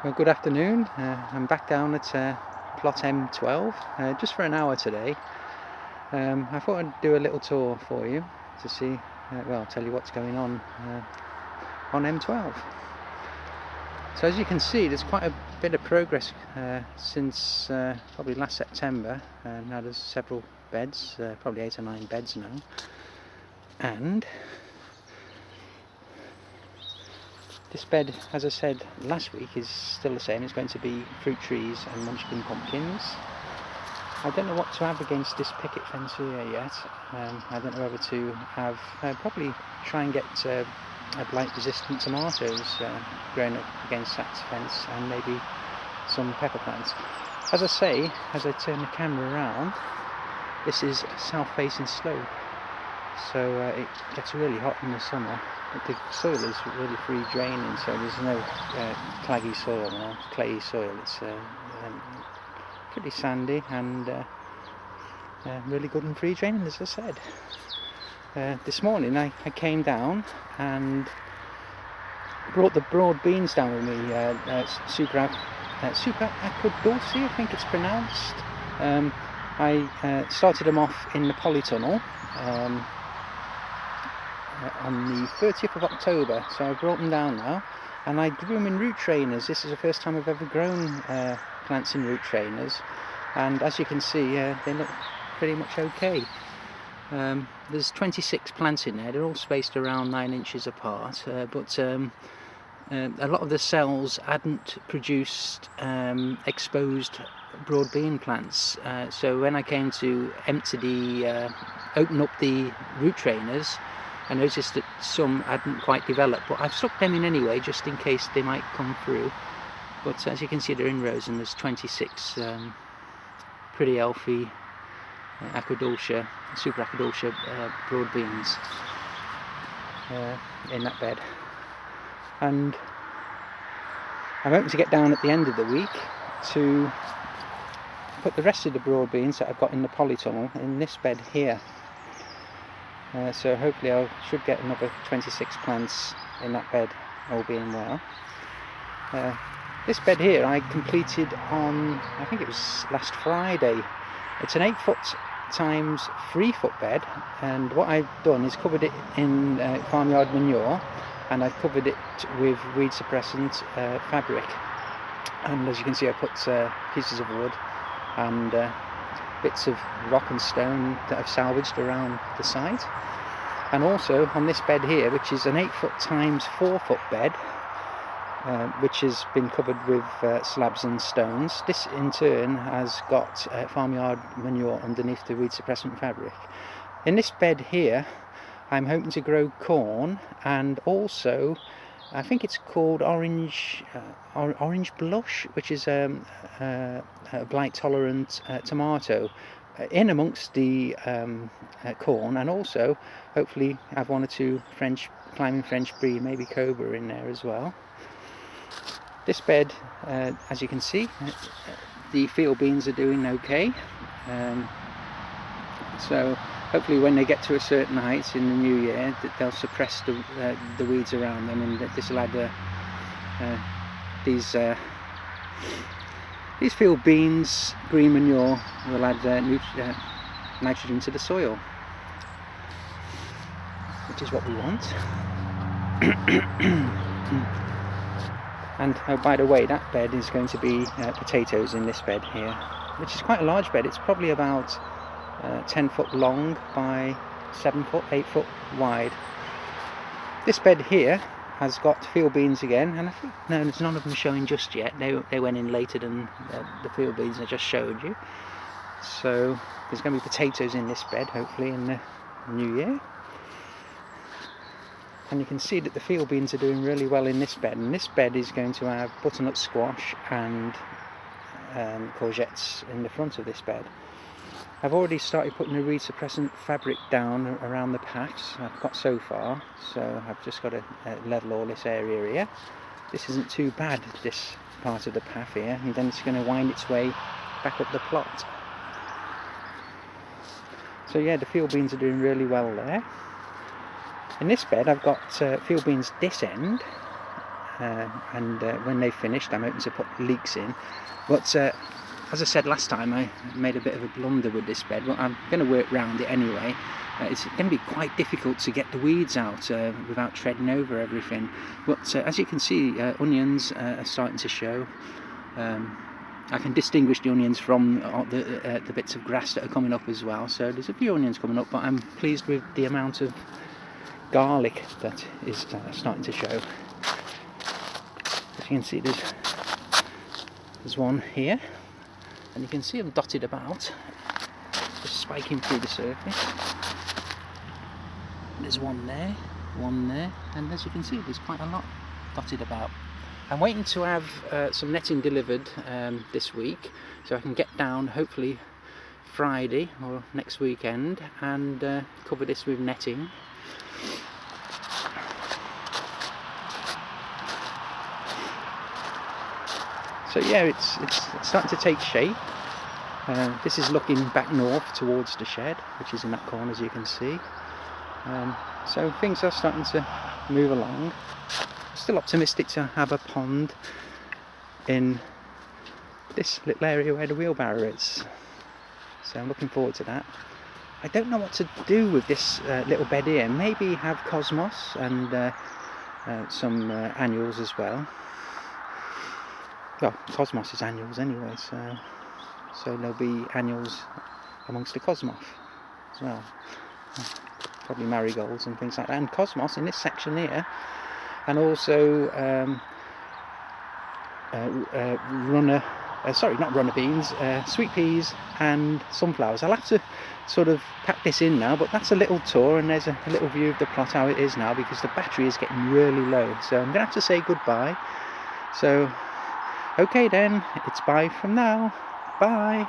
Well, good afternoon. I'm back down at plot M12 just for an hour today. I thought I'd do a little tour for you to see, well, tell you what's going on M12. So as you can see, there's quite a bit of progress since probably last September. Now there's several beds, probably 8 or 9 beds now, and this bed, as I said last week, is still the same. It's going to be fruit trees and munchkin pumpkins. I don't know what to have against this picket fence here yet. I don't know whether to have, probably try and get blight resistant tomatoes grown up against that fence, and maybe some pepper plants. As I say, as I turn the camera around, this is a south facing slope, so it gets really hot in the summer. The soil is really free draining, so there's no claggy soil or clayey soil. It's pretty sandy and really good and free draining, as I said. This morning I came down and brought the broad beans down with me, super aquadulce, I think it's pronounced. I started them off in the polytunnel on the 30th of October, so I brought them down now, and I grew them in root trainers. This is the first time I've ever grown plants in root trainers, and as you can see, they look pretty much okay. There's 26 plants in there. They're all spaced around 9 inches apart, but a lot of the cells hadn't produced exposed broad bean plants, so when I came to open up the root trainers, I noticed that some hadn't quite developed, but I've stuck them in anyway just in case they might come through. But as you can see, they're in rows, and there's 26 pretty healthy super aquadulce broad beans in that bed. And I'm hoping to get down at the end of the week to put the rest of the broad beans that I've got in the polytunnel in this bed here. So hopefully I should get another 26 plants in that bed, all being well. This bed here I completed on, I think it was last Friday. It's an 8 foot times 3 foot bed, and what I've done is covered it in farmyard manure, and I've covered it with weed suppressant fabric. And as you can see, I put pieces of wood and bits of rock and stone that I've salvaged around the site. And also on this bed here, which is an 8 foot times 4 foot bed, which has been covered with slabs and stones, this in turn has got farmyard manure underneath the weed suppressant fabric. In this bed here I'm hoping to grow corn, and also I think it's called orange blush, which is a blight tolerant tomato, in amongst the corn, and also hopefully have 1 or 2 climbing French brie, maybe cobra in there as well. This bed, as you can see, the field beans are doing okay, so hopefully when they get to a certain height in the new year, they'll suppress the weeds around them, and this will add these field beans, green manure, will add nitrogen to the soil, which is what we want. And oh, by the way, that bed is going to be potatoes in this bed here, which is quite a large bed. It's probably about 10 foot long by 7 foot, 8 foot wide. This bed here has got field beans again, and I think, no, there's none of them showing just yet. They went in later than the field beans I just showed you. So there's going to be potatoes in this bed, hopefully in the new year. And you can see that the field beans are doing really well in this bed, and this bed is going to have butternut squash and courgettes in the front of this bed. I've already started putting the weed suppressant fabric down around the paths I've got so far, so I've just got to level all this area here. This isn't too bad, this part of the path here, and then it's going to wind its way back up the plot. So yeah, the field beans are doing really well there. In this bed I've got field beans this end, and when they've finished I'm hoping to put leeks in. But as I said last time, I made a bit of a blunder with this bed. Well, I'm going to work round it anyway. It's going to be quite difficult to get the weeds out without treading over everything. But as you can see, onions are starting to show. I can distinguish the onions from the bits of grass that are coming up as well. So there's a few onions coming up, but I'm pleased with the amount of garlic that is starting to show. As you can see, there's one here, and you can see them dotted about, just spiking through the surface. There's one there, and as you can see, there's quite a lot dotted about. I'm waiting to have some netting delivered this week, so I can get down hopefully Friday or next weekend and cover this with netting. So yeah, it's starting to take shape. This is looking back north towards the shed, which is in that corner, as you can see. So things are starting to move along. Still optimistic to have a pond in this little area where the wheelbarrow is. So I'm looking forward to that. I don't know what to do with this little bed here. Maybe have cosmos and some annuals as well. Well, cosmos is annuals anyway, so there'll be annuals amongst the cosmos as well. Probably marigolds and things like that, and cosmos in this section here, and also not runner beans, sweet peas and sunflowers. I'll have to sort of pack this in now, but that's a little tour, and there's a little view of the plot how it is now, because the battery is getting really low, so I'm gonna have to say goodbye. So okay then, it's bye from now. Bye.